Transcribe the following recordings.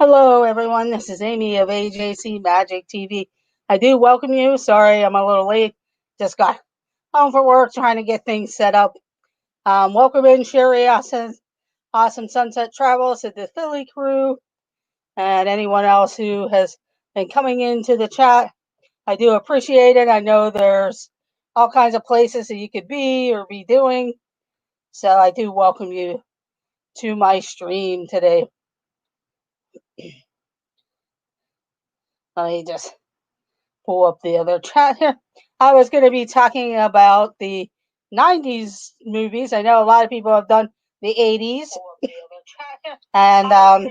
Hello, everyone. This is Amy of AJC Magic TV. I do welcome you. Sorry, I'm a little late. Just got home from work trying to get things set up. Welcome in Sherry, awesome Sunset Travels, to the Philly crew, and anyone else who has been coming into the chat. I do appreciate it. I know there's all kinds of places that you could be or be doing. So I do welcome you to my stream today. Let me just pull up the other chat here. I was going to be talking about the 90's movies. I know a lot of people have done the 80's. And I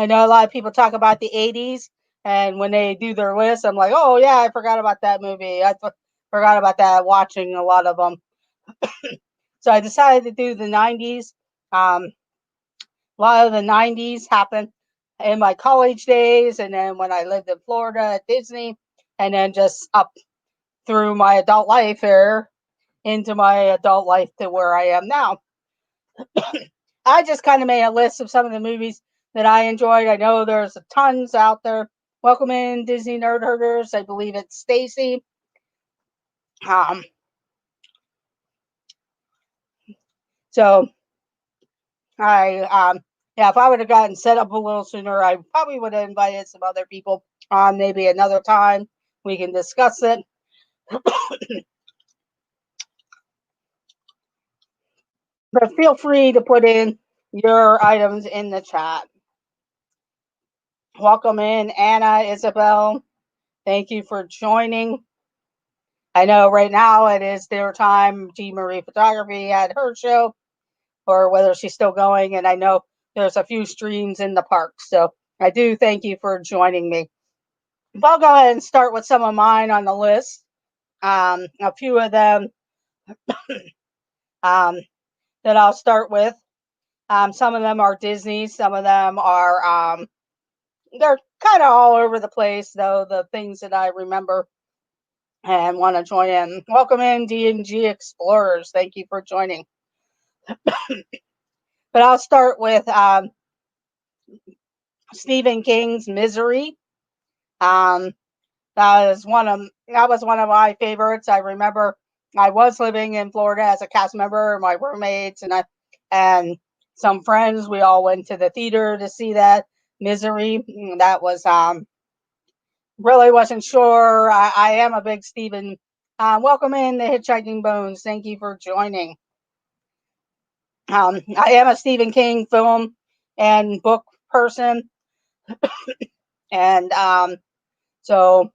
know a lot of people talk about the 80's. And when they do their list, I'm like, oh, yeah, I forgot about that movie. I forgot about that, watching a lot of them. So I decided to do the 90's. A lot of the 90's happened in my college days, and then when I lived in Florida at Disney, and then just up through my adult life here into my adult life to where I am now. I just kind of made a list of some of the movies that I enjoyed. I know there's tons out there. Welcome in, Disney Nerd Herders. I believe it's Stacy. So if I would have gotten set up a little sooner, I probably would have invited some other people on maybe another time. We can discuss it. But feel free to put in your items in the chat. Welcome in, Anna, Isabel. Thank you for joining. I know right now it is their time. G. Marie Photography had her show, or whether she's still going. And I know there's a few streams in the park. So I do thank you for joining me. But I'll go ahead and start with some of mine on the list. A few of them that I'll start with. Some of them are Disney. Some of them are, they're kind of all over the place, though, the things that I remember and want to join in. Welcome in, D&G Explorers. Thank you for joining. But I'll start with Stephen King's Misery. That was one of my favorites. I remember I was living in Florida as a cast member. My roommates and some friends, we all went to the theater to see that Misery. That was really wasn't sure. I am a big Stephen. Welcome in, the Hitchhiking Bones. Thank you for joining. I am a Stephen King film and book person, and so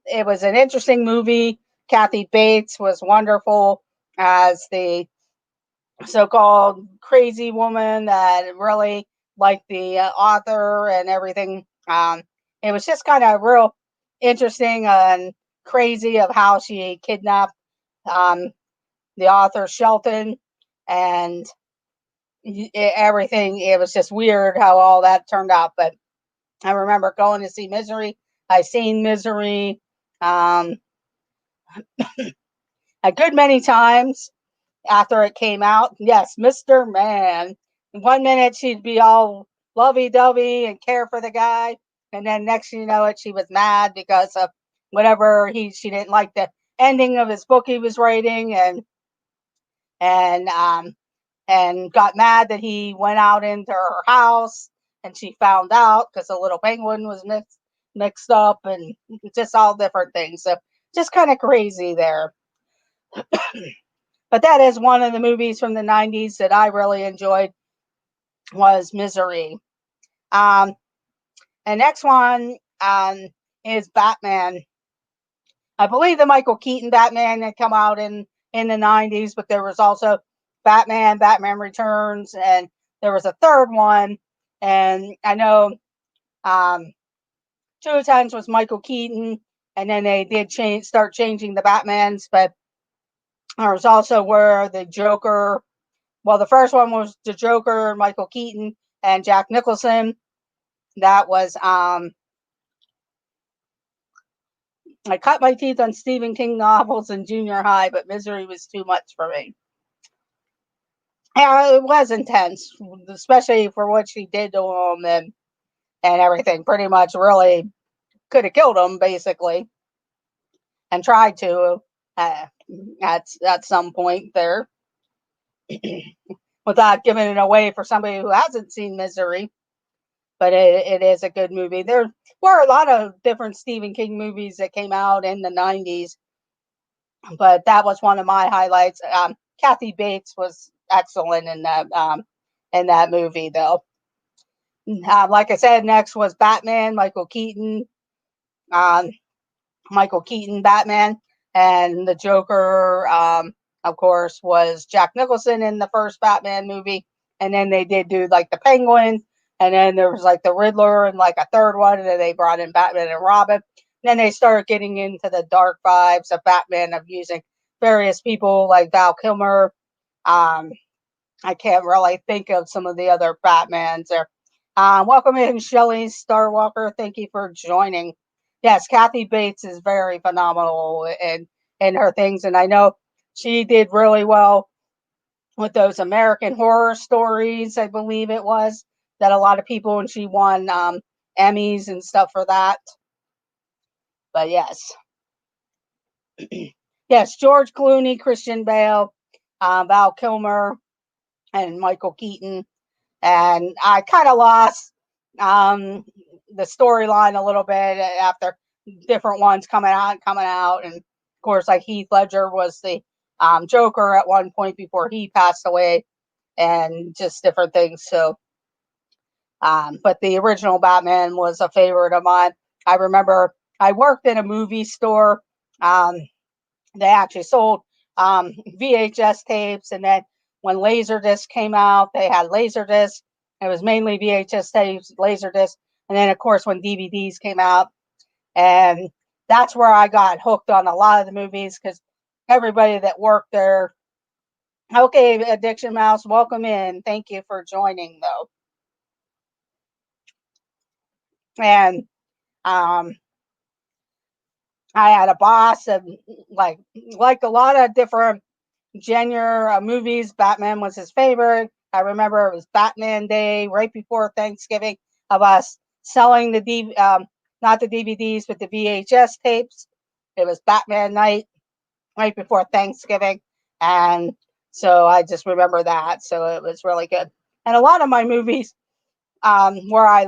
it was an interesting movie. Kathy Bates was wonderful as the so-called crazy woman that really liked the author and everything. It was just kind of real interesting and crazy of how she kidnapped the author Shelton and everything. It was just weird how all that turned out. But I remember going to see Misery. I seen Misery a good many times after it came out. Yes, Mr. Man. 1 minute she'd be all lovey-dovey and care for the guy, and then next you know it, she was mad because of whatever she didn't like the ending of his book he was writing, and got mad that he went out into her house and she found out because the little penguin was mixed up, and just all different things. So just kind of crazy there. But that is one of the movies from the 90's that I really enjoyed, was Misery. The next one is Batman. I believe the Michael Keaton Batman had come out in the 90's, but there was also Batman Returns, and there was a third one. And I know two times was Michael Keaton, and then they did start changing the Batmans, but there was also where the Joker, well, the first one was the Joker, Michael Keaton, and Jack Nicholson. That was, I cut my teeth on Stephen King novels in junior high, but Misery was too much for me. Yeah, it was intense, especially for what she did to him and everything. Pretty much, really could have killed him basically, and tried to uh, at some point there, without giving it away for somebody who hasn't seen Misery. But it is a good movie. There were a lot of different Stephen King movies that came out in the 90's, but that was one of my highlights. Kathy Bates was excellent in that movie, though. Like I said, next was Batman, um, Michael Keaton Batman, and the Joker, of course, was Jack Nicholson in the first Batman movie, and then they did do like the Penguin, and then there was like the Riddler and like a third one, and then they brought in Batman and Robin. Then they started getting into the dark vibes of Batman, of using various people like Val Kilmer. Um, I can't really think of some of the other Batmans there. Welcome in, Shelley Starwalker. Thank you for joining. Yes, Kathy Bates is very phenomenal in her things, and I know she did really well with those American Horror Stories. I believe it was that a lot of people, and she won Emmys and stuff for that. But yes, yes, George Clooney, Christian Bale, Val Kilmer, and Michael Keaton. And I kind of lost um, the storyline a little bit after different ones coming out, and of course, like Heath Ledger was the Joker at one point before he passed away, and just different things. So, but the original Batman was a favorite of mine. I remember I worked in a movie store. Um, they actually sold VHS tapes, and then when Laserdisc came out, they had Laserdisc. It was mainly VHS tapes, Laserdisc, and then of course when DVDs came out, and that's where I got hooked on a lot of the movies because everybody that worked there. Okay, Addiction Mouse, welcome in. Thank you for joining, though. And um, I had a boss, and like a lot of different genre movies. Batman was his favorite. I remember it was Batman Day right before Thanksgiving of us selling not the DVDs but the VHS tapes. It was Batman night right before Thanksgiving, and so I just remember that. So it was really good. And a lot of my movies where I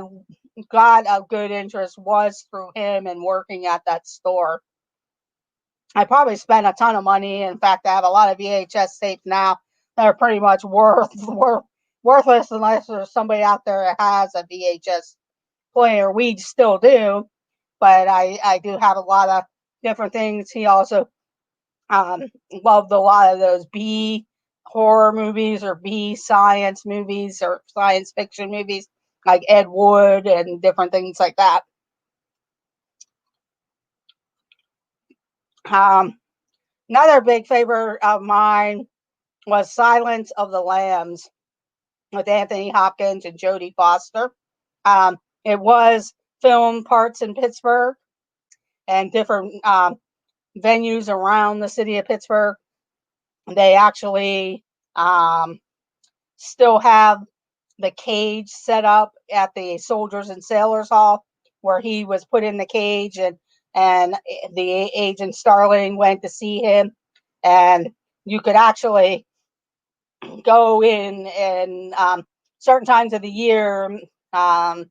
got a good interest was through him and working at that store. I probably spent a ton of money. In fact, I have a lot of VHS tapes now that are pretty much worthless unless there's somebody out there that has a VHS player. We still do, but I do have a lot of different things. He also um, loved a lot of those B horror movies or B science movies or science fiction movies like Ed Wood and different things like that. Um, Another big favorite of mine was Silence of the Lambs with Anthony Hopkins and Jodie Foster. It was filmed parts in Pittsburgh and different venues around the city of Pittsburgh. They actually still have the cage set up at the Soldiers and Sailors Hall where he was put in the cage, and the agent Starling went to see him, and you could actually go in and certain times of the year. Um,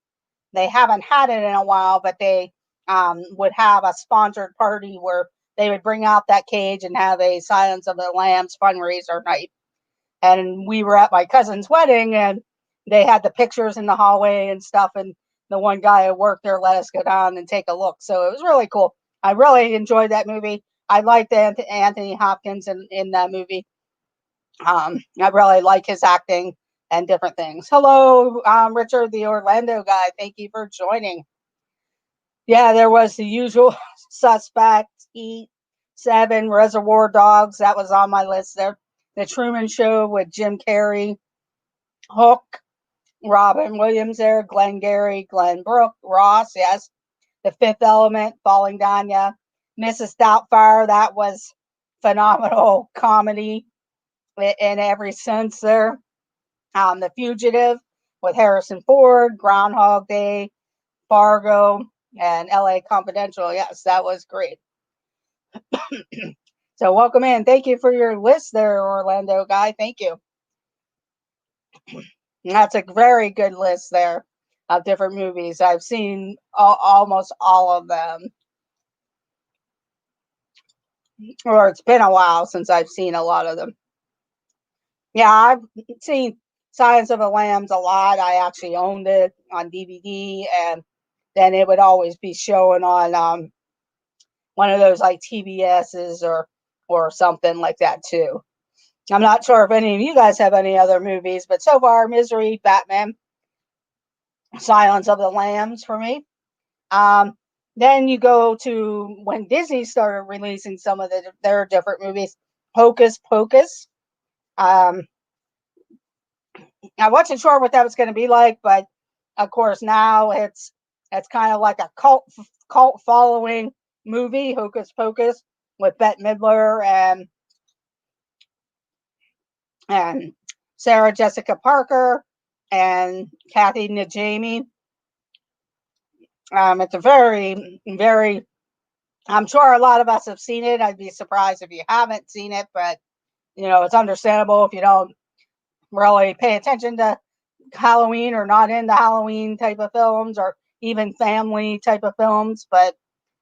they haven't had it in a while, but they would have a sponsored party where they would bring out that cage and have a Silence of the Lambs fundraiser night. And we were at my cousin's wedding, and they had the pictures in the hallway and stuff. And the one guy who worked there let us go down and take a look. So it was really cool. I really enjoyed that movie. I liked Anthony Hopkins in that movie. I really like his acting and different things. Hello, Richard, the Orlando guy. Thank you for joining. Yeah, there was the usual suspects: Eat, Seven, Reservoir Dogs. That was on my list there. The Truman Show with Jim Carrey, Hook, Robin Williams there, Glenn Gary, Glenn Brooke, Ross. Yes, The Fifth Element, Falling Down. Yeah, Mrs. Doubtfire. That was phenomenal comedy in every sense there. The Fugitive with Harrison Ford, Groundhog Day, Fargo, and LA Confidential. Yes, that was great. So welcome in. Thank you for your list there, Orlando guy. Thank you. That's a very good list there of different movies. I've seen almost all of them. Or it's been a while since I've seen a lot of them. Yeah, I've seen Silence of the Lambs a lot. I actually owned it on DVD, and then it would always be showing on one of those like TBS's or something like that too. I'm not sure if any of you guys have any other movies, but so far, Misery, Batman, Silence of the Lambs for me. Then you go to when Disney started releasing some of their different movies. Hocus Pocus. I wasn't sure what that was going to be like, but of course now it's kind of like a cult following movie, Hocus Pocus, with Bette Midler and Sarah Jessica Parker and Kathy Najimy. It's a very, very, I'm sure a lot of us have seen it. I'd be surprised if you haven't seen it, but it's understandable if you don't really pay attention to Halloween or not into Halloween type of films or even family type of films. But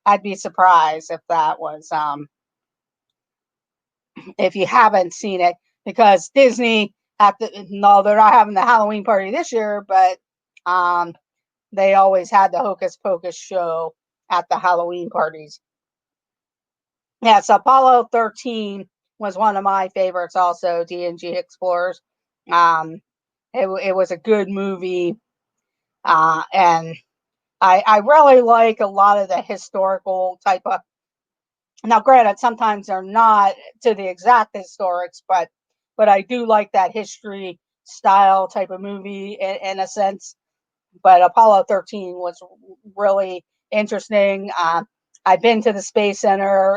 I'd be surprised if that was if you haven't seen it, because Disney no, they're not having the Halloween party this year, but they always had the Hocus Pocus show at the Halloween parties. Yes, Apollo 13 was one of my favorites also, D&G Explorers. It was a good movie, and I really like a lot of the historical type of. Now, granted, sometimes they're not to the exact historics, but I do like that history style type of movie in a sense. But Apollo 13 was really interesting. I've been to the Space Center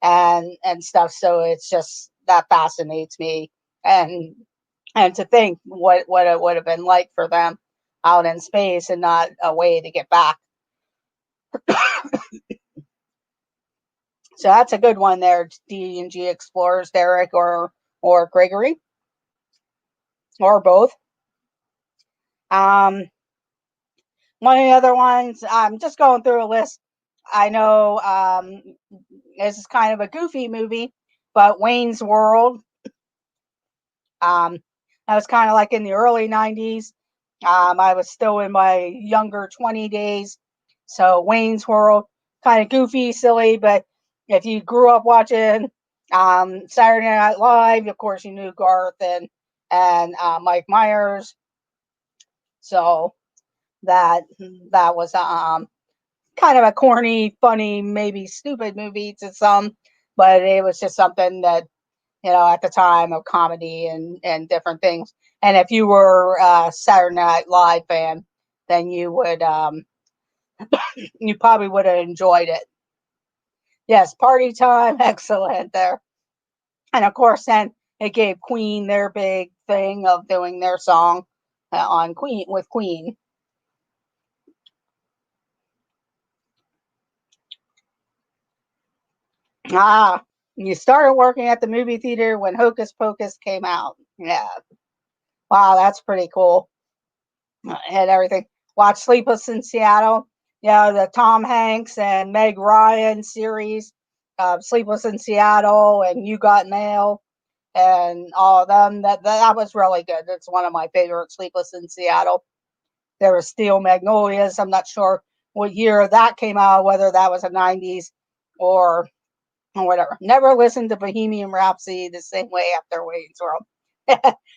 and stuff, so it's just that fascinates me. And to think what it would have been like for them out in space and not a way to get back. So that's a good one there, D&G Explorers, Derek or Gregory, or both. One of the other ones, I'm just going through a list. I know this is kind of a goofy movie, but Wayne's World. That was kind of like in the early 90s. I was still in my younger 20 days. So Wayne's World, kind of goofy, silly, but if you grew up watching Saturday Night Live, of course you knew Garth and Mike Myers. So that was kind of a corny, funny, maybe stupid movie to some, but it was just something that at the time of comedy and different things. And if you were a Saturday Night Live fan, then you would you probably would have enjoyed it. Yes, Party Time, excellent there. And of course, then it gave Queen their big thing of doing their song on Queen with Queen. You started working at the movie theater when Hocus Pocus came out. Yeah. Wow, that's pretty cool. And everything. Watch Sleepless in Seattle. The Tom Hanks and Meg Ryan series, Sleepless in Seattle and You Got Mail and all of them. That was really good. It's one of my favorite, Sleepless in Seattle. There was Steel Magnolias. I'm not sure what year that came out, whether that was the 90's or whatever. Never listened to Bohemian Rhapsody the same way after Wayne's World.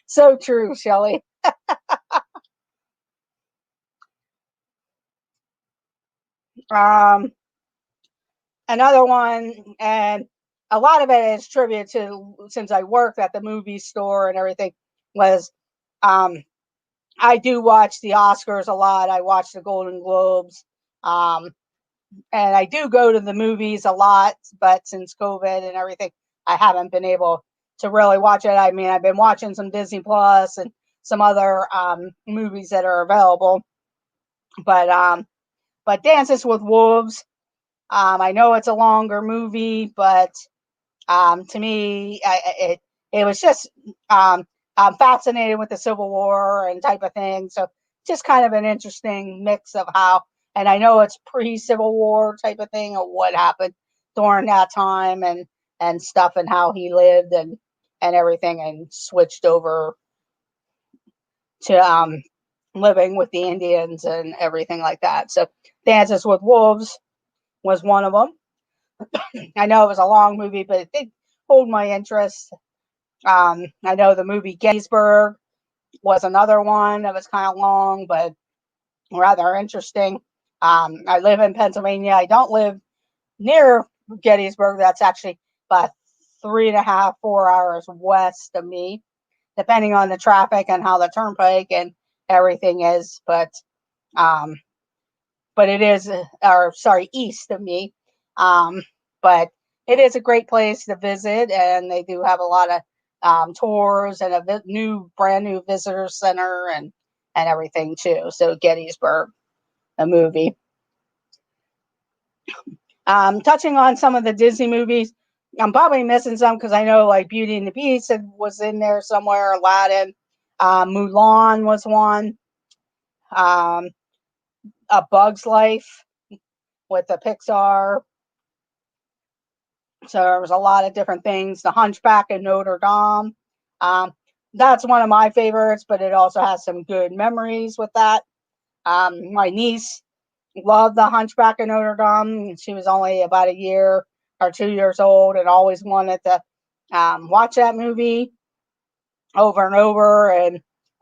So true, Shelley. Another one, and a lot of it is tribute to, since I worked at the movie store and everything, was I do watch the Oscars a lot. I watch the Golden Globes. And I do go to the movies a lot, but since COVID and everything, I haven't been able to really watch it. I mean, I've been watching some Disney Plus and some other movies that are available. But Dances with Wolves, I know it's a longer movie, but to me, it was just I'm fascinated with the Civil War and type of thing. So just kind of an interesting mix of how, and I know it's pre-Civil War type of thing of what happened during that time and stuff and how he lived and everything and switched over to living with the Indians and everything like that. So Dances with Wolves was one of them. I know it was a long movie, but it did hold my interest. I know the movie Gettysburg was another one that was kind of long, but rather interesting. I live in Pennsylvania. I don't live near Gettysburg. That's actually about 3.5, 4 hours west of me, depending on the traffic and how the turnpike and everything is. Um, but it is, or sorry, east of me. But it is a great place to visit, and they do have a lot of tours and a brand new visitor center and everything too. So Gettysburg, a movie. Touching on some of the Disney movies, I'm probably missing some because I know like Beauty and the Beast was in there somewhere. Aladdin, Mulan was one. Um, A Bug's Life with the Pixar. So there was a lot of different things. The Hunchback of Notre Dame. Um, that's one of my favorites, but it also has some good memories with that. My niece loved The Hunchback of Notre Dame. She was only about a year or 2 years old and always wanted to watch that movie over and over.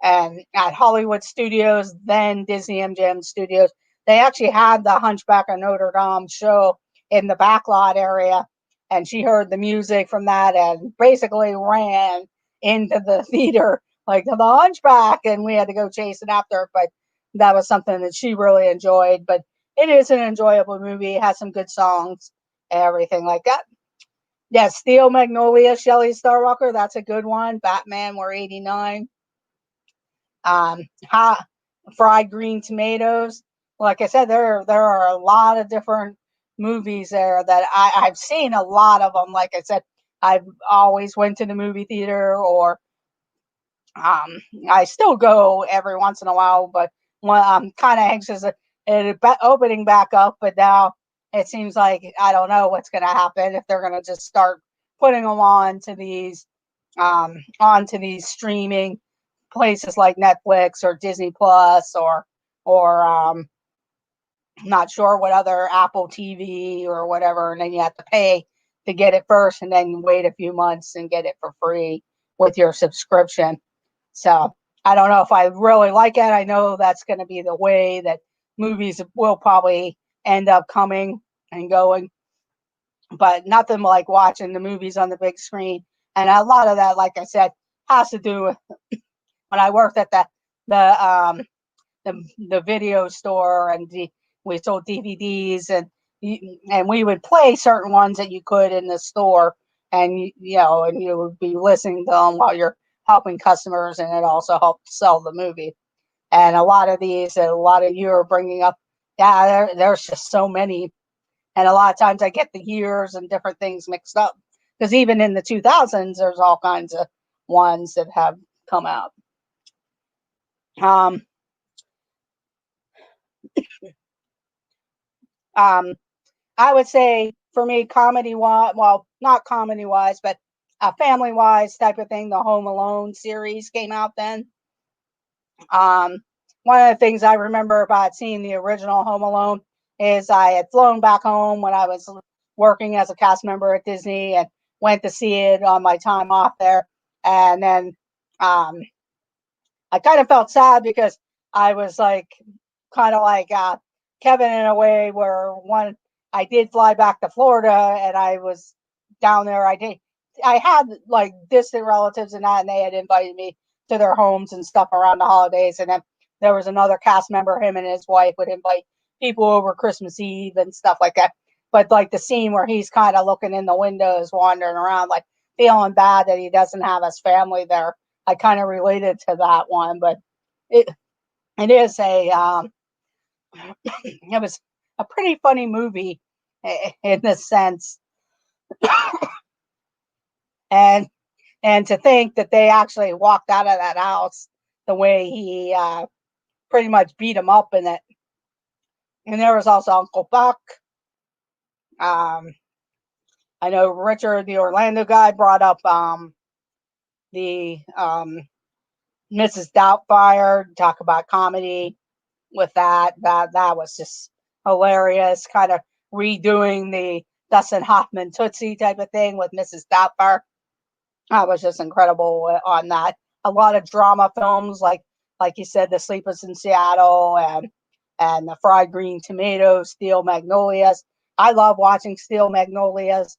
And at Hollywood Studios, then Disney MGM Studios, they actually had the Hunchback of Notre Dame show in the backlot area, and she heard the music from that and basically ran into the theater like the Hunchback, and we had to go chasing after her. But that was something that she really enjoyed. But it is an enjoyable movie. It has some good songs, everything like that. Yeah, Steel Magnolia, Shelley Starwalker. That's a good one. Batman, we're 89. Hot Fried Green Tomatoes. Like I said, there are a lot of different movies there that I've seen a lot of them. Like I said, I've always went to the movie theater, or I still go every once in a while, but I'm kind of anxious at it opening back up. But now it seems like I don't know what's going to happen if they're going to just start putting them onto these streaming places like Netflix or Disney Plus or not sure what other Apple TV or whatever, and then you have to pay to get it first, and then wait a few months and get it for free with your subscription. So I don't know if I really like it. I know that's going to be the way that movies will probably end up coming and going, but nothing like watching the movies on the big screen. And a lot of that, like I said, has to do with when I worked at the video store, and we sold DVDs, and we would play certain ones that you could in the store, and and you would be listening to them while you're helping customers, and it also helped sell the movie. And a lot of these, a lot of you are bringing up, yeah, there's just so many, and a lot of times I get the years and different things mixed up because even in the 2000s, there's all kinds of ones that have come out. Um, um, I would say for me, comedy wise, well, not comedy wise, but family wise type of thing. The Home Alone series came out then. Um, One of the things I remember about seeing the original Home Alone is I had flown back home when I was working as a cast member at Disney and went to see it on my time off there. And then um, I kind of felt sad because I was like, kind of like Kevin in a way, where one, I did fly back to Florida and I was down there. I had like distant relatives and that, and they had invited me to their homes and stuff around the holidays. And then there was another cast member, him and his wife would invite people over Christmas Eve and stuff like that. But like the scene where he's kind of looking in the windows, wandering around, like feeling bad that he doesn't have his family there, I kind of related to that one, but it it is a it was a pretty funny movie in this sense, and to think that they actually walked out of that house the way he pretty much beat him up in it. And there was also Uncle Buck. Um, I know Richard, the Orlando guy, brought up the Mrs. Doubtfire. Talk about comedy with that. That was just hilarious. Kind of redoing the Dustin Hoffman Tootsie type of thing with Mrs. Doubtfire. That was just incredible on that. A lot of drama films, like you said, the Sleepless in Seattle and the Fried Green Tomatoes, Steel Magnolias. I love watching Steel Magnolias.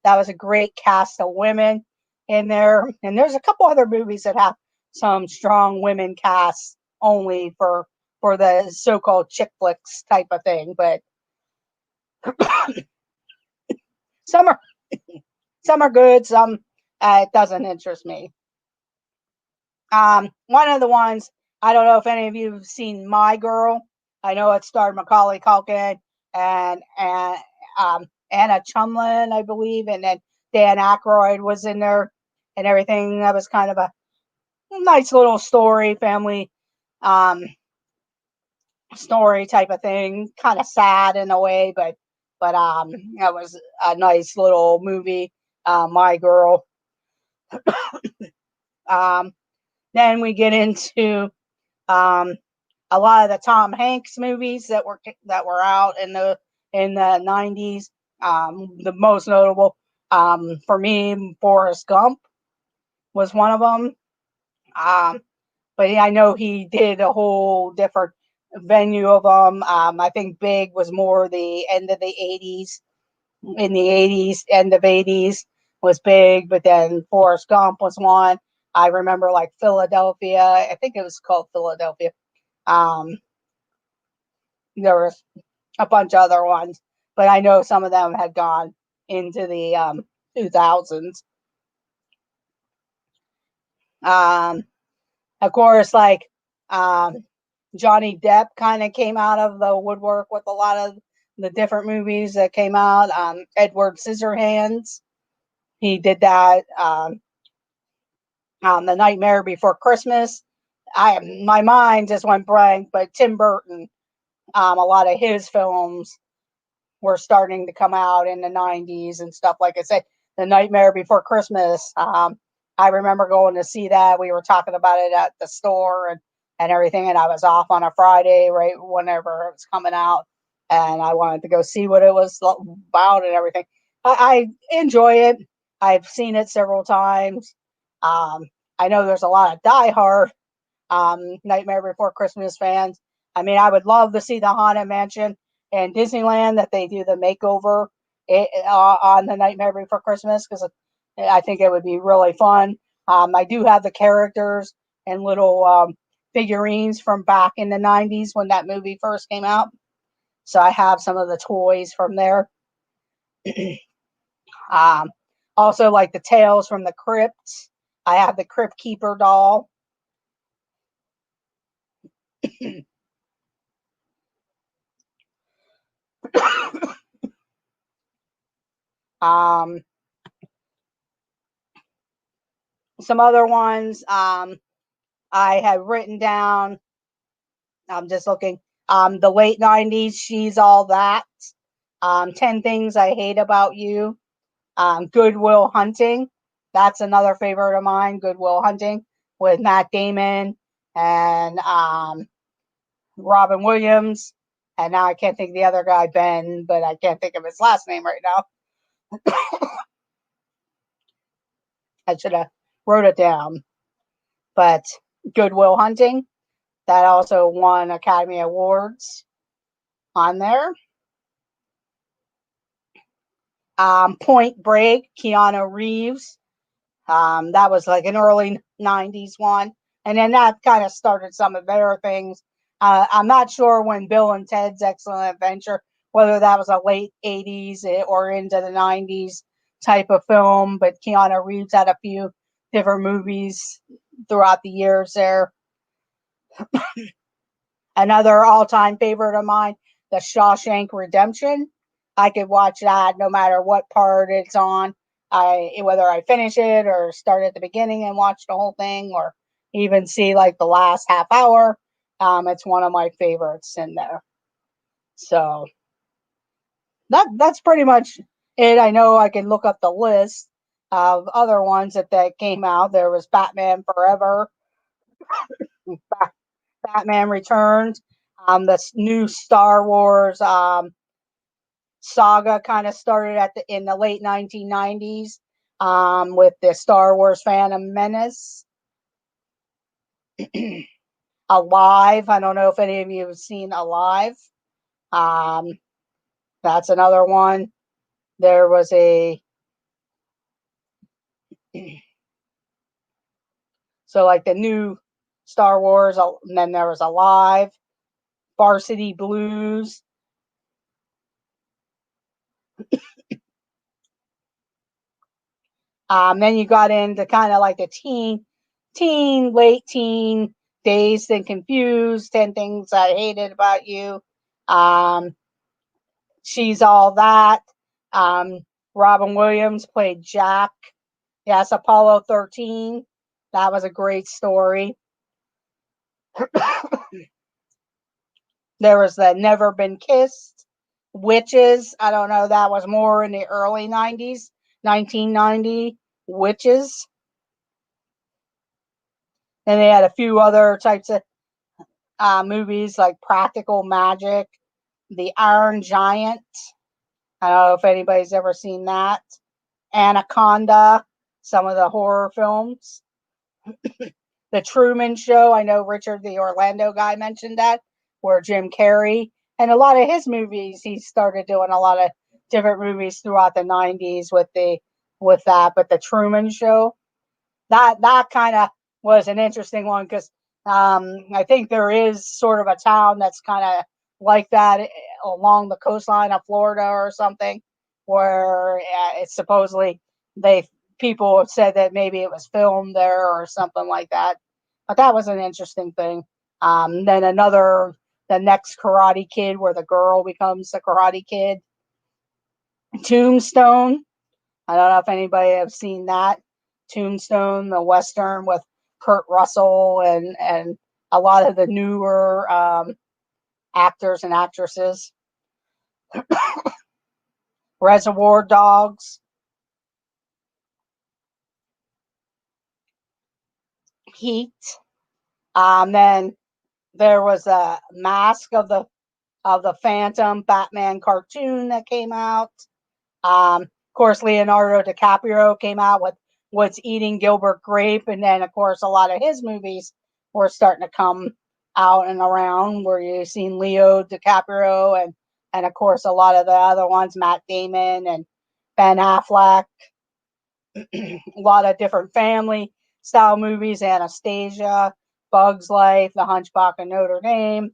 That was a great cast of women in there, and there's a couple other movies that have some strong women casts only for the so-called chick flicks type of thing, but some are some are good, some it doesn't interest me. One of the ones, I don't know if any of you have seen My Girl. I know it starred Macaulay Culkin and Anna Chumlin, I believe, and then Dan Aykroyd was in there and everything. That was kind of a nice little story, family um, story type of thing. Kind of sad in a way, but it was a nice little movie. My Girl. Um, then we get into um, a lot of the Tom Hanks movies that were out in the 90's. The most notable for me, Forrest Gump was one of them. But I know he did a whole different venue of them. I think Big was more the end of the 80's. In the 80's, end of 80's was Big, but then Forrest Gump was one. I remember like Philadelphia. I think it was called Philadelphia. Um, there was a bunch of other ones, but I know some of them had gone into the 2000s. Um, of course, like um, Johnny Depp kind of came out of the woodwork with a lot of the different movies that came out. Edward Scissorhands, he did that. The Nightmare Before Christmas. My mind just went blank, but Tim Burton, a lot of his films were starting to come out in the 90's and stuff. Like I said, The Nightmare Before Christmas. I remember going to see that. We were talking about it at the store and everything, and I was off on a Friday, right whenever it was coming out, and I wanted to go see what it was about and everything. I enjoy it. I've seen it several times. Um, I know there's a lot of diehard Nightmare Before Christmas fans. I mean, I would love to see the Haunted Mansion in Disneyland that they do the makeover on the Nightmare Before Christmas, because I think it would be really fun. I do have the characters and little figurines from back in the 90's when that movie first came out. So I have some of the toys from there. um, Also, like the Tales from the Crypt. I have the Crypt Keeper doll. um, some other ones I have written down. I'm just looking. The late 90's, She's All That. 10 Things I Hate About You. Good Will Hunting. That's another favorite of mine, Good Will Hunting, with Matt Damon and Robin Williams. And now I can't think of the other guy, Ben, but I can't think of his last name right now. I should have wrote it down. But Good Will Hunting, that also won Academy Awards on there. Point Break, Keanu Reeves. That was like an early 90's one. And then that kind of started some of their things. I'm not sure when Bill and Ted's Excellent Adventure, whether that was a late 80's or into the 90's type of film, but Keanu Reeves had a few different movies throughout the years there. Another all-time favorite of mine, The Shawshank Redemption. I could watch that no matter what part it's on. Whether I finish it or start at the beginning and watch the whole thing, or even see like the last half hour. It's one of my favorites in there. So that's pretty much it. I know I can look up the list of other ones that came out. There was Batman Forever, Batman Returns, the new Star Wars saga kind of started in the late 1990s with the Star Wars Phantom Menace. Alive. I don't know if any of you have seen Alive. That's another one. There was so like the new Star Wars, and then there was Alive, Varsity Blues. Then you got into kind of like the late teen, Dazed and Confused, 10 Things I Hated About You. She's All That. Robin Williams played Jack. Yes, Apollo 13. That was a great story. There was the Never Been Kissed, Witches. I don't know, that was more in the early 90s, 1990, Witches. And they had a few other types of movies like Practical Magic, The Iron Giant. I don't know if anybody's ever seen that. Anaconda, some of the horror films. The Truman Show. I know Richard, the Orlando guy, mentioned that, where Jim Carrey, and a lot of his movies, he started doing a lot of different movies throughout the 90s with that. But the Truman Show, that kind of was an interesting one because I think there is sort of a town that's kind of like that along the coastline of Florida or something, where it's supposedly people have said that maybe it was filmed there or something like that. But that was an interesting thing. Then the next Karate Kid, where the girl becomes the Karate Kid. Tombstone. I don't know if anybody have seen that. Tombstone, the Western with Kurt Russell and a lot of the newer actors and actresses. Reservoir Dogs. Heat. Then there was a Mask of the Phantom Batman cartoon that came out. Of course, Leonardo DiCaprio came out with What's Eating Gilbert Grape, and then of course a lot of his movies were starting to come out and around, where you've seen Leo DiCaprio and of course a lot of the other ones, Matt Damon and Ben Affleck. A lot of different family style movies, Anastasia, Bugs Life, The Hunchback of Notre Dame,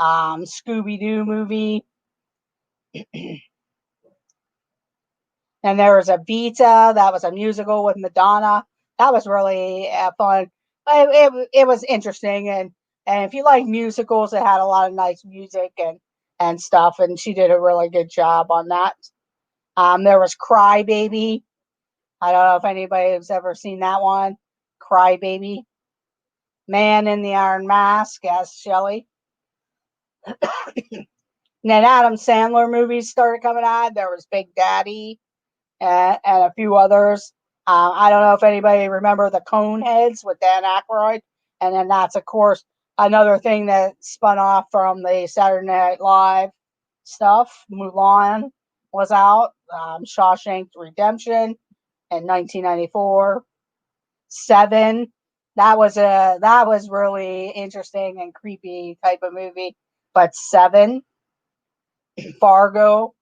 Scooby-Doo movie. And there was Evita, that was a musical with Madonna. That was really fun. It was interesting, and if you like musicals, it had a lot of nice music and stuff, and she did a really good job on that. There was Crybaby. I don't know if anybody has ever seen that one. Crybaby. Man in the Iron Mask, as Shelley. And then Adam Sandler movies started coming out. There was Big Daddy and a few others. I don't know if anybody remember the Coneheads with Dan Aykroyd. And then that's, of course, another thing that spun off from the Saturday Night Live stuff. Mulan was out. Shawshank Redemption in 1994. Seven. That was really interesting and creepy type of movie. But Seven, Fargo,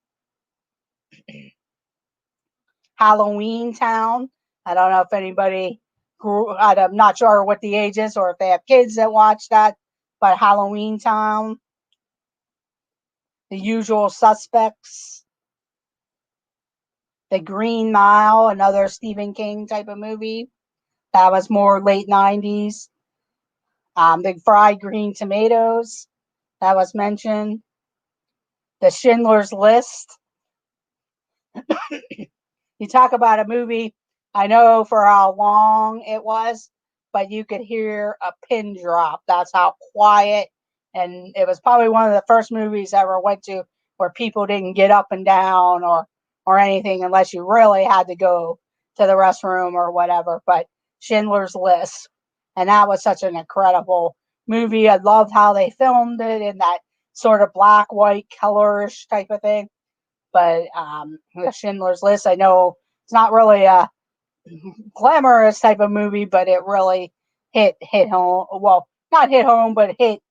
Halloween Town. I don't know if anybody I'm not sure what the age is or if they have kids that watch that, but Halloween Town, The Usual Suspects, The Green Mile, another Stephen King type of movie. That was more late 90s. The fried green tomatoes, that was mentioned. The Schindler's List. You talk about a movie, I know for how long it was, but you could hear a pin drop. That's how quiet. And it was probably one of the first movies I ever went to where people didn't get up and down or anything unless you really had to go to the restroom or whatever. But Schindler's List. And that was such an incredible movie. I loved how they filmed it in that sort of black, white, colorish type of thing. But the Schindler's List, I know it's not really a glamorous type of movie, but it really hit home. Well, not hit home, but hit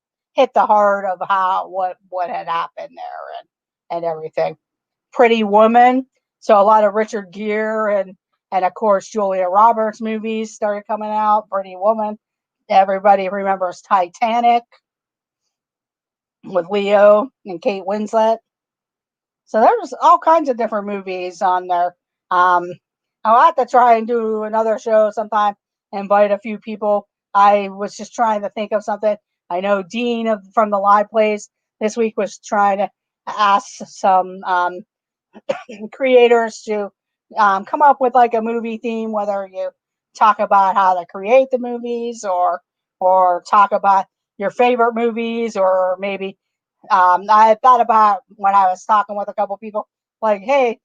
the heart of how what had happened there and everything. Pretty Woman. So a lot of Richard Gere and of course Julia Roberts movies started coming out. Pretty Woman. Everybody remembers Titanic with Leo and Kate Winslet. So there's all kinds of different movies on there. Um, I'll have to try and do another show sometime, invite a few people. I was just trying to think of something. I know Dean from the Live Plays this week was trying to ask some creators to come up with like a movie theme, whether you talk about how to create the movies or talk about your favorite movies, or maybe I thought about when I was talking with a couple people, like, hey,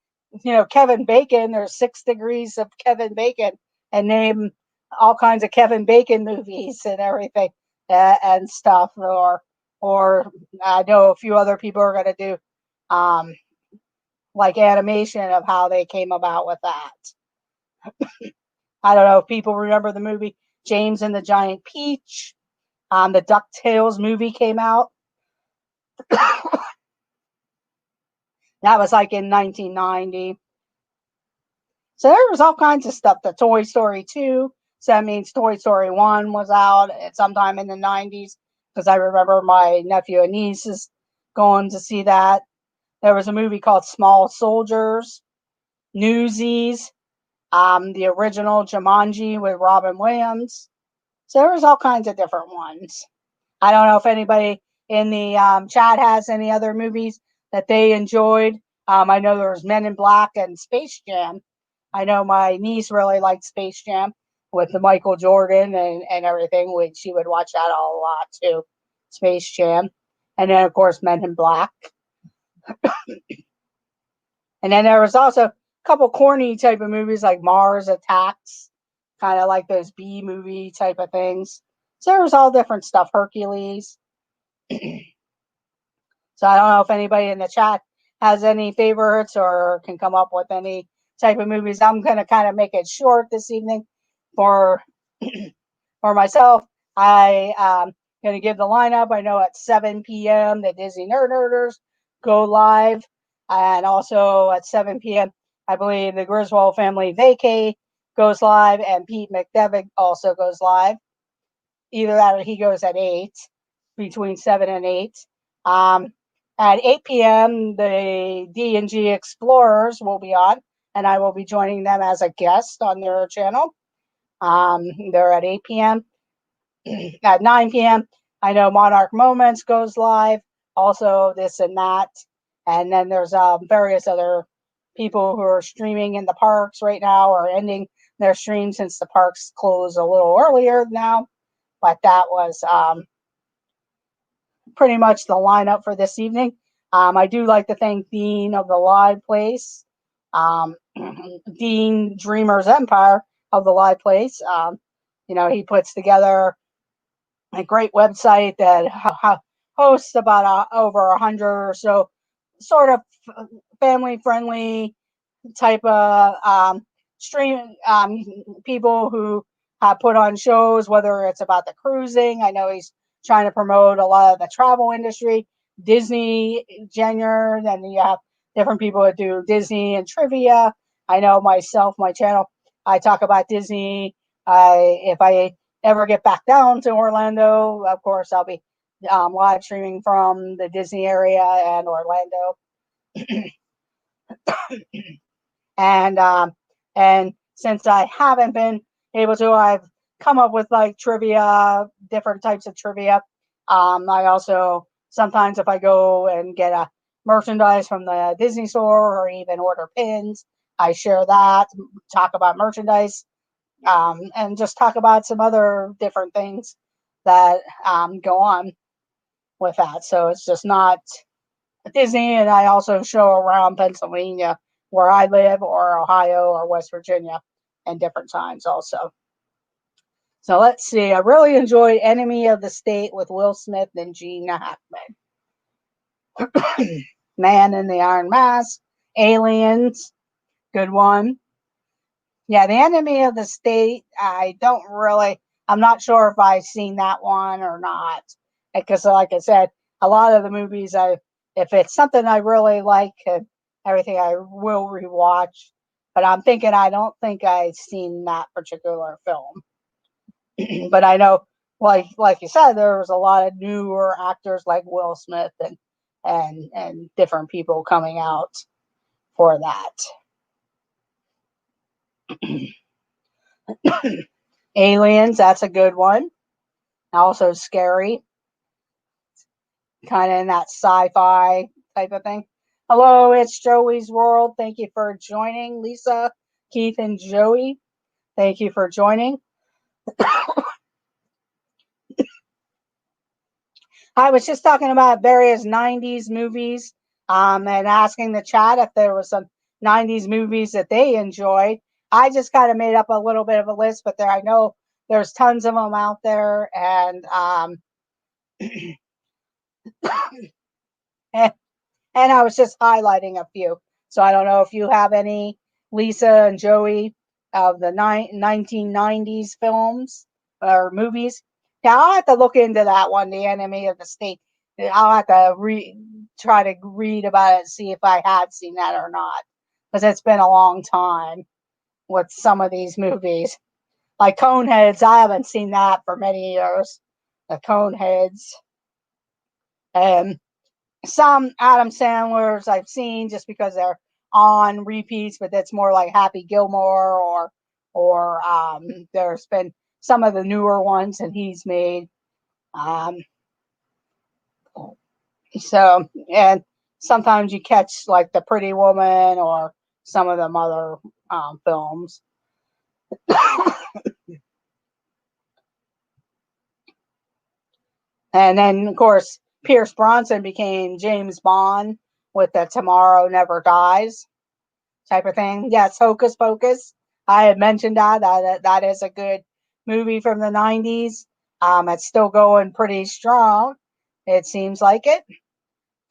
Kevin Bacon, there's 6 degrees of Kevin Bacon, and name all kinds of Kevin Bacon movies and everything and stuff. Or I know a few other people are going to do um, like animation of how they came about with that. I don't know if people remember the movie James and the Giant Peach. The DuckTales movie came out. That was like in 1990. So there was all kinds of stuff. The Toy Story 2. So that means Toy Story 1 was out at sometime in the 90s, because I remember my nephew and nieces going to see that. There was a movie called Small Soldiers, Newsies, the original Jumanji with Robin Williams. So there was all kinds of different ones. I don't know if anybody in the chat has any other movies that they enjoyed. I know there was Men in Black and Space Jam. I know my niece really liked Space Jam with the Michael Jordan and everything. She would watch that a lot too, Space Jam. And then, of course, Men in Black. And then there was also a couple corny type of movies like Mars Attacks, kind of like those B movie type of things. So there was all different stuff. Hercules. So I don't know if anybody in the chat has any favorites or can come up with any type of movies. I'm going to kind of make it short this evening for for myself. I going to give the lineup. I know at 7 p.m. the Disney Nerders go live, and also at 7 p.m. I believe the Griswold Family Vacay goes live, and Pete McDevitt also goes live. Either that or he goes at 8, between 7 and 8. At 8 p.m., the D&G Explorers will be on, and I will be joining them as a guest on their channel. They're at 8 p.m. At 9 p.m., I know Monarch Moments goes live, also this and that. And then there's various other people who are streaming in the parks right now or ending their stream since the parks close a little earlier now. But that was pretty much the lineup for this evening. I do like to thank Dean of the Live Place, Dean Dreamer's Empire of the Live Place. He puts together a great website that hosts about over 100 or so sort of family friendly type of stream people who have put on shows, whether it's about the cruising. I know he's trying to promote a lot of the travel industry, Disney genre. Then you have different people that do Disney and trivia. I know myself, my channel, I talk about Disney. If I ever get back down to Orlando, of course, I'll be live streaming from the Disney area and Orlando. And since I haven't been able to. I've come up with like trivia, different types of trivia. I also sometimes if I go and get a merchandise from the Disney store or even order pins, I share that, talk about merchandise, and just talk about some other different things that go on with that. So it's just not Disney, and I also show around Pennsylvania where I live, or Ohio, or West Virginia, and different times also. So let's see. I really enjoyed Enemy of the State with Will Smith and Gene Hackman. Man in the Iron Mask, Aliens, good one. Yeah, The Enemy of the State, I'm not sure if I've seen that one or not. Because, like I said, a lot of the movies, if it's something I really like and everything, I will rewatch. But I don't think I've seen that particular film. But I know, like you said, there was a lot of newer actors like Will Smith and different people coming out for that. Aliens, that's a good one. Also scary, kind of in that sci-fi type of thing. Hello, it's Joey's World. Thank you for joining, Lisa, Keith, and Joey. Thank you for joining. I was just talking about various 90's movies, and asking the chat if there was some 90's movies that they enjoyed. I just kind of made up a little bit of a list, but I know there's tons of them out there, and and I was just highlighting a few. So I don't know if you have any, Lisa and Joey, of the 1990's films or movies. Now I'll have to look into that one, The Enemy of the State. I'll have to try to read about it and see if I had seen that or not, because it's been a long time with some of these movies. Like Coneheads, I haven't seen that for many years. The Coneheads. And some Adam Sandler's I've seen just because they're on repeats, but that's more like Happy Gilmore, or there's been some of the newer ones that he's made. Um, so, and sometimes you catch like The Pretty Woman or some of them other films. And then, of course, Pierce Bronson became James Bond with the Tomorrow Never Dies type of thing. Yes, Hocus Pocus. I had mentioned that is a good movie from the 90's. It's still going pretty strong. It seems like it.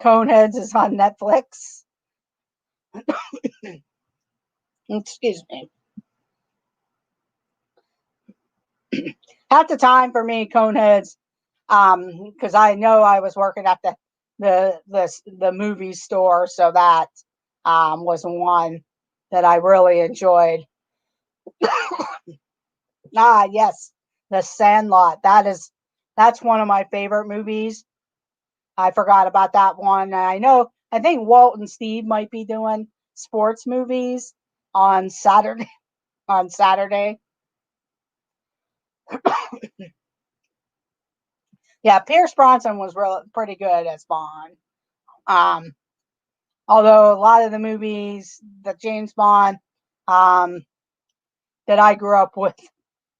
Coneheads is on Netflix. Excuse me. At the time for me, Coneheads, because I know I was working at the movie store, so that was one that I really enjoyed. Yes, The Sandlot. That's one of my favorite movies. I forgot about that one. I think Walt and Steve might be doing sports movies on Saturday. On Saturday. Yeah, Pierce Bronson was pretty good as Bond. Um, Although a lot of the movies that James Bond um, that I grew up with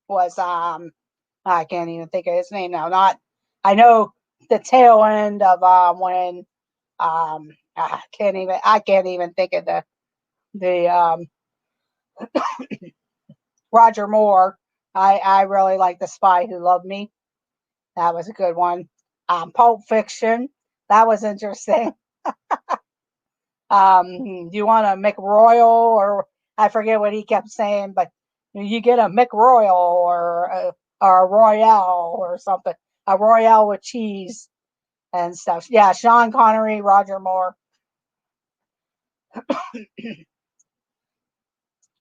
was I can't even think of his name now. Not I know the tail end of when I can't even think of the Roger Moore. I really like The Spy Who Loved Me. That was a good one. Pulp Fiction. That was interesting. You want a McRoyal, or I forget what he kept saying, but you get a McRoyal or a Royale or something. A Royale with cheese and stuff. Yeah, Sean Connery, Roger Moore.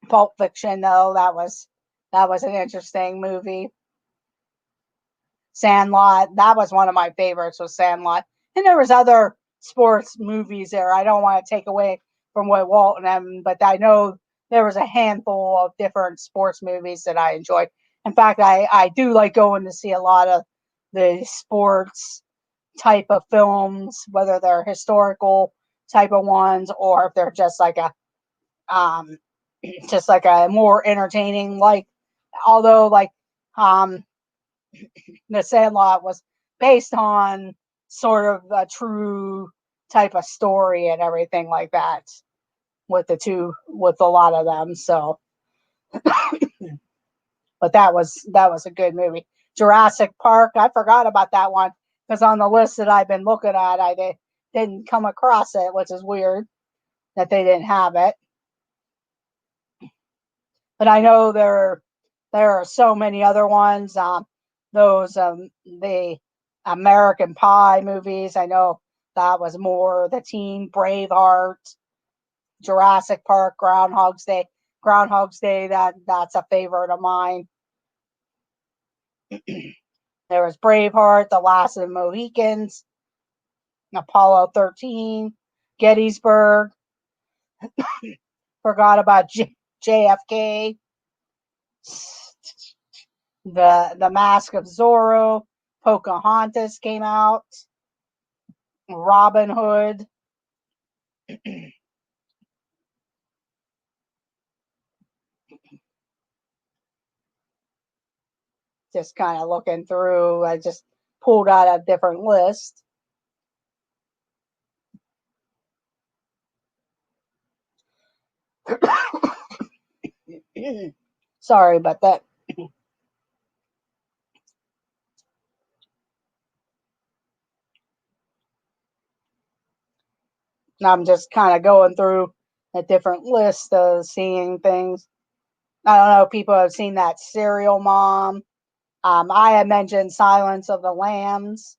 Pulp Fiction, though, that was an interesting movie. Sandlot, that was one of my favorites, was Sandlot. And there was other sports movies there. I don't want to take away from what Walt and them, but I know there was a handful of different sports movies that I enjoyed. In fact, I do like going to see a lot of the sports type of films, whether they're historical type of ones or if they're just like a um just like a more entertaining, like, although like um the Sandlot was based on sort of a true type of story and everything like that with a lot of them. So, but that was a good movie. Jurassic Park, I forgot about that one because on the list that I've been looking at, didn't come across it, which is weird that they didn't have it. But I know there are so many other ones. Those the American Pie movies. I know that was more the teen. Braveheart, Jurassic Park, Groundhog's Day. Groundhog's Day. That's a favorite of mine. There was Braveheart, The Last of the Mohicans, Apollo 13, Gettysburg. Forgot about JFK. The Mask of Zorro. Pocahontas came out. Robin Hood. Just kind of looking through. I just pulled out a different list. Sorry about that. I'm just kind of going through a different list of seeing things. I don't know if people have seen that Serial Mom. I had mentioned Silence of the Lambs.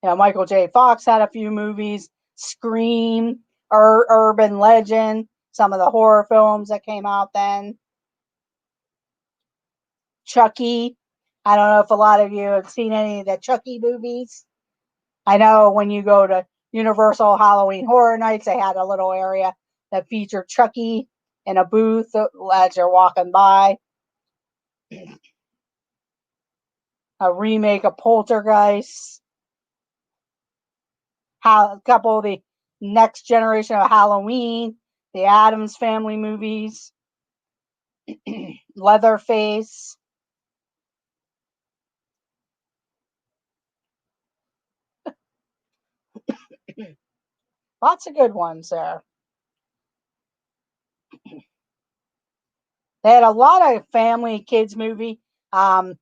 Michael J. Fox had a few movies. Scream, Urban Legend, some of the horror films that came out then. Chucky. I don't know if a lot of you have seen any of the Chucky movies. I know when you go to Universal Halloween Horror Nights, they had a little area that featured Chucky in a booth as you're walking by. A remake of Poltergeist. A couple of the next generation of Halloween, the Addams Family movies, Leatherface. Lots of good ones there. They had a lot of family kids movie. I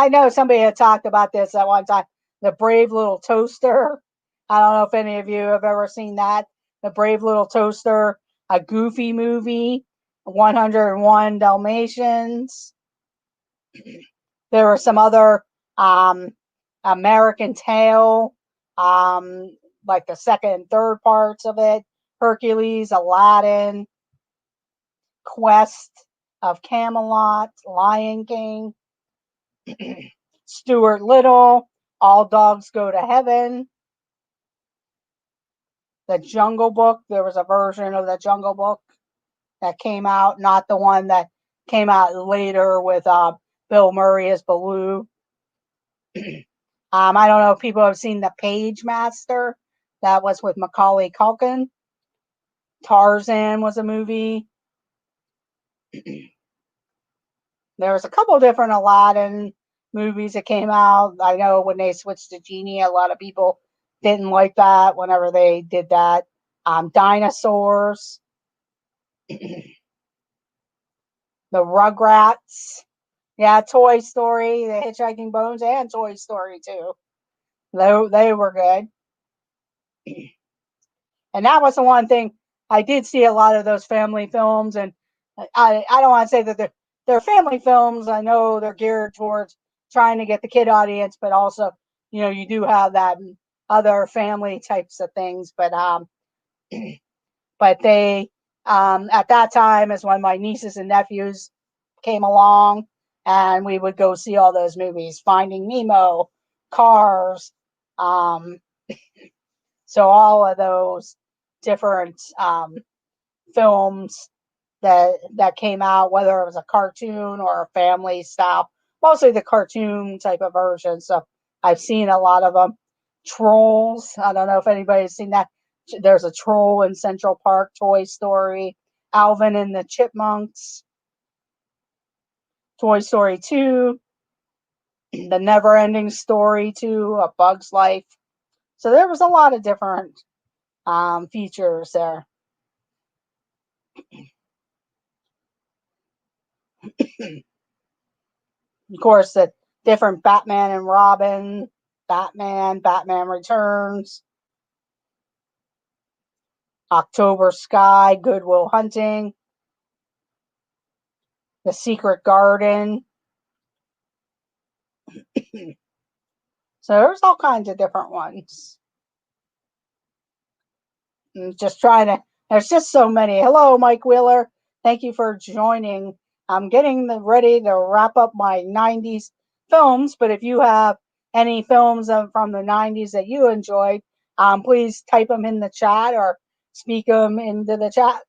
know somebody had talked about this at one time. The Brave Little Toaster. I don't know if any of you have ever seen that. The Brave Little Toaster, a Goofy movie, 101 Dalmatians. There were some other American Tail, like the second and third parts of it. Hercules, Aladdin, Quest of Camelot, Lion King, Stuart Little, All Dogs Go to Heaven, The Jungle Book. There was a version of The Jungle Book that came out, not the one that came out later with Bill Murray as Baloo. I don't know if people have seen The Page Master. That was with Macaulay Culkin. Tarzan was a movie. There was a couple different Aladdin movies that came out. I know when they switched to Genie, a lot of people didn't like that whenever they did that. Dinosaurs, the Rugrats, yeah, Toy Story, the Hitchhiking Bones, and Toy Story too. They were good. And that was the one thing I did see a lot of those family films, and I don't want to say that they're family films. I know they're geared towards trying to get the kid audience, but also you do have that other family types of things. But they at that time is when my nieces and nephews came along, and we would go see all those movies: Finding Nemo, Cars. So all of those different films that came out, whether it was a cartoon or a family style, mostly the cartoon type of version. So I've seen a lot of them. Trolls. I don't know if anybody's seen that. There's a troll in Central Park. Toy Story. Alvin and the Chipmunks. Toy Story 2. The Never Ending Story 2. A Bug's Life. So there was a lot of different features there. Of course, the different Batman and Robin, Batman Returns, October Sky, Good Will Hunting, The Secret Garden. So there's all kinds of different ones. I'm just trying to, there's just so many. Hello, Mike Wheeler. Thank you for joining. I'm getting ready to wrap up my 90s films, but if you have any films from the 90s that you enjoyed, please type them in the chat or speak them into the chat.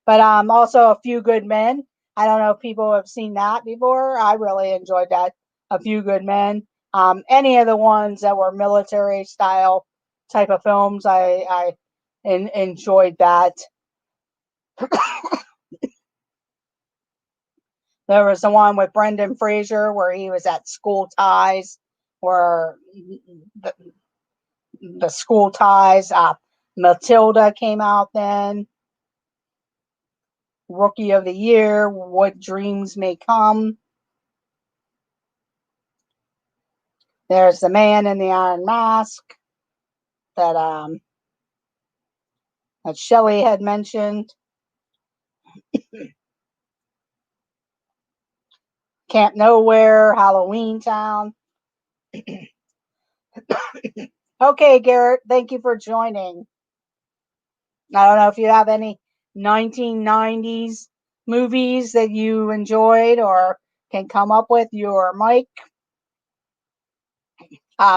But also A Few Good Men. I don't know if people have seen that before. I really enjoyed that. A Few Good Men. Any of the ones that were military style type of films, I enjoyed that. There was the one with Brendan Fraser where he was at School Ties, where the School Ties. Matilda came out then. Rookie of the Year, What Dreams May Come. There's The Man in the Iron Mask that Shelley had mentioned. Camp Nowhere, Halloween Town. Okay, Garrett, thank you for joining. I don't know if you have any 1990s movies that you enjoyed or can come up with, you or Mike.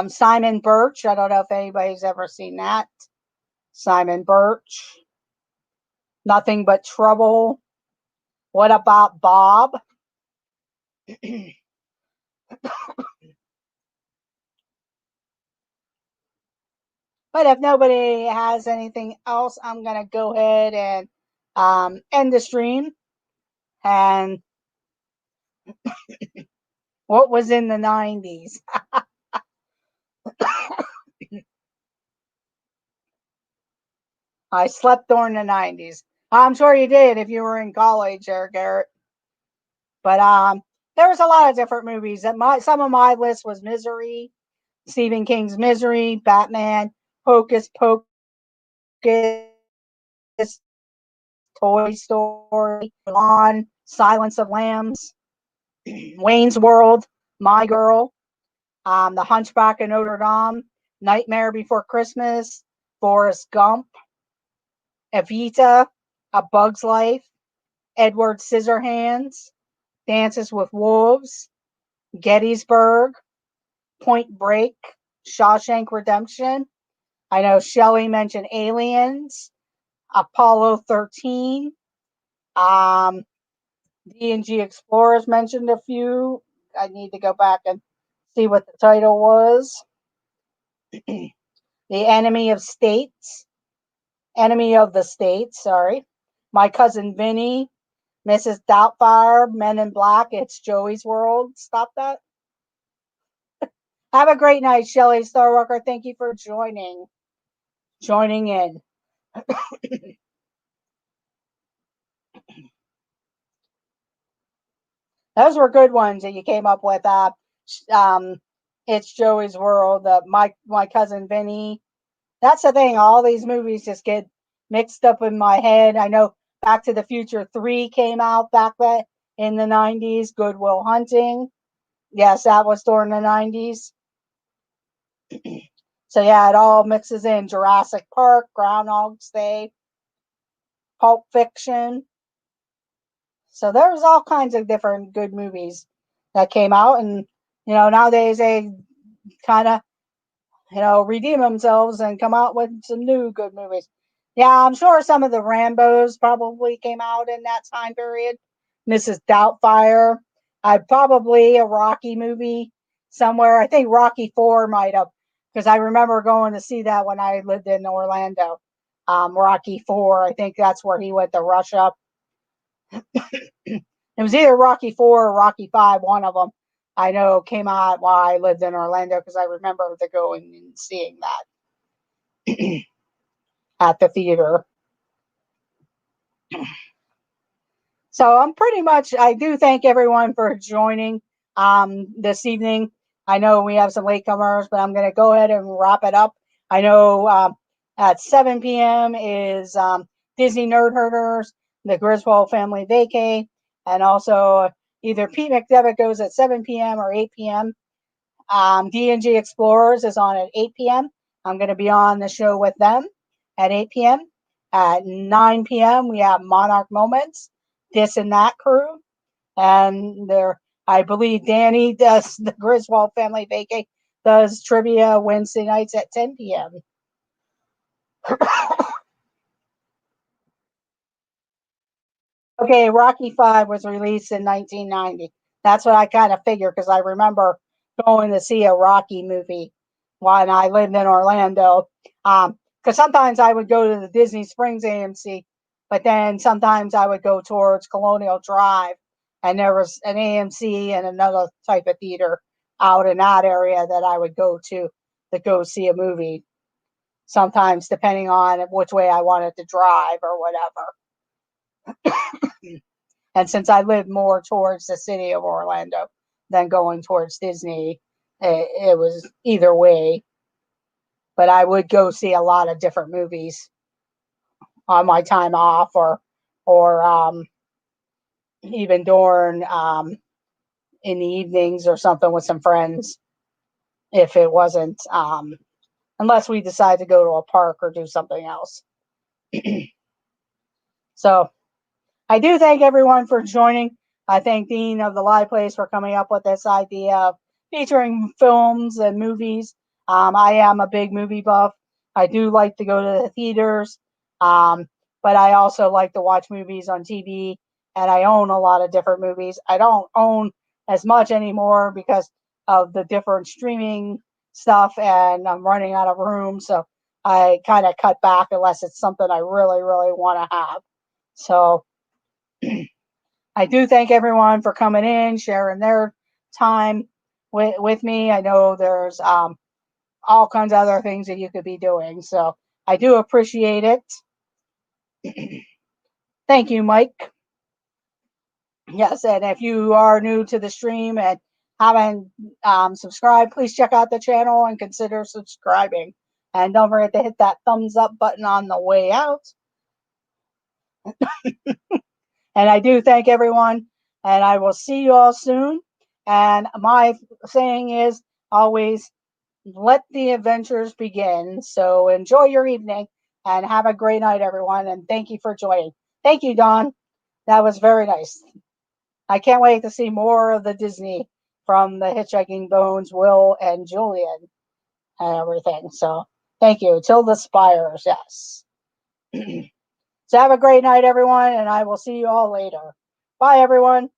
Simon Birch. I don't know if anybody's ever seen that. Simon Birch. Nothing But Trouble. What About Bob? But if nobody has anything else, I'm going to go ahead and end the stream. And what was in the 90s? I slept during the 90s. I'm sure you did if you were in college there, Garrett. But there was a lot of different movies. Some of my list was Misery, Stephen King's Misery, Batman, Hocus Pocus, Toy Story, On, Silence of Lambs, Wayne's World, My Girl, The Hunchback of Notre Dame, Nightmare Before Christmas, Forrest Gump, Evita, A Bug's Life, Edward Scissorhands, Dances with Wolves, Gettysburg, Point Break, Shawshank Redemption. I know Shelley mentioned Aliens, Apollo 13, D&G Explorers mentioned a few. I need to go back and see what the title was. The Enemy of the States, sorry. My Cousin Vinny, Mrs. Doubtfire, Men in Black, It's Joey's World. Stop that. Have a great night, Shelley Starwalker. Thank you for joining in. Those were good ones that you came up with. It's Joey's World. My Cousin Vinny. That's the thing. All these movies just get mixed up in my head. I know Back to the Future 3 came out back then in the 90s. Good Will Hunting. Yes, that was during the 90s. So yeah, it all mixes in. Jurassic Park, Groundhog's Day, Pulp Fiction. So there was all kinds of different good movies that came out, and nowadays they kind of redeem themselves and come out with some new good movies. Yeah, I'm sure some of the Rambos probably came out in that time period. Mrs. Doubtfire. Probably a Rocky movie somewhere. I think Rocky 4 might have, because I remember going to see that when I lived in Orlando. Rocky 4, I think that's where he went to Russia. It was either Rocky 4 or Rocky 5, one of them. I know came out while I lived in Orlando because I remember going and seeing that at the theater. So I do thank everyone for joining this evening. I know we have some latecomers, but I'm going to go ahead and wrap it up. I know at 7 p.m. is Disney Nerd Herders, the Griswold Family Vacay, and also either Pete McDevitt goes at 7 p.m. or 8 p.m. D&G Explorers is on at 8 p.m. I'm going to be on the show with them at 8 p.m. At 9 p.m. we have Monarch Moments, this and that crew. And I believe Danny does the Griswold Family Vacay, does trivia Wednesday nights at 10 p.m. Okay, Rocky 5 was released in 1990. That's what I kind of figured because I remember going to see a Rocky movie when I lived in Orlando. Because sometimes I would go to the Disney Springs AMC, but then sometimes I would go towards Colonial Drive, and there was an AMC and another type of theater out in that area that I would go to go see a movie. Sometimes depending on which way I wanted to drive or whatever. And since I live more towards the city of Orlando than going towards Disney, it was either way. But I would go see a lot of different movies on my time off, or even during in the evenings or something with some friends. If it wasn't, unless we decide to go to a park or do something else. So I do thank everyone for joining. I thank Dean of the Live Place for coming up with this idea of featuring films and movies. I am a big movie buff. I do like to go to the theaters, but I also like to watch movies on TV, and I own a lot of different movies. I don't own as much anymore because of the different streaming stuff, and I'm running out of room, so I kind of cut back unless it's something I really, really want to have. So I do thank everyone for coming in, sharing their time with me. I know there's all kinds of other things that you could be doing, so I do appreciate it. Thank you, Mike. Yes, and if you are new to the stream and haven't subscribed, please check out the channel and consider subscribing. And don't forget to hit that thumbs up button on the way out. And I do thank everyone, and I will see you all soon. And my saying is always, let the adventures begin. So enjoy your evening and have a great night, everyone. And thank you for joining. Thank you, Don. That was very nice. I can't wait to see more of the Disney from the Hitchhiking Bones, Will and Julian and everything. So thank you. Till the Spires, yes. So have a great night, everyone, and I will see you all later. Bye, everyone.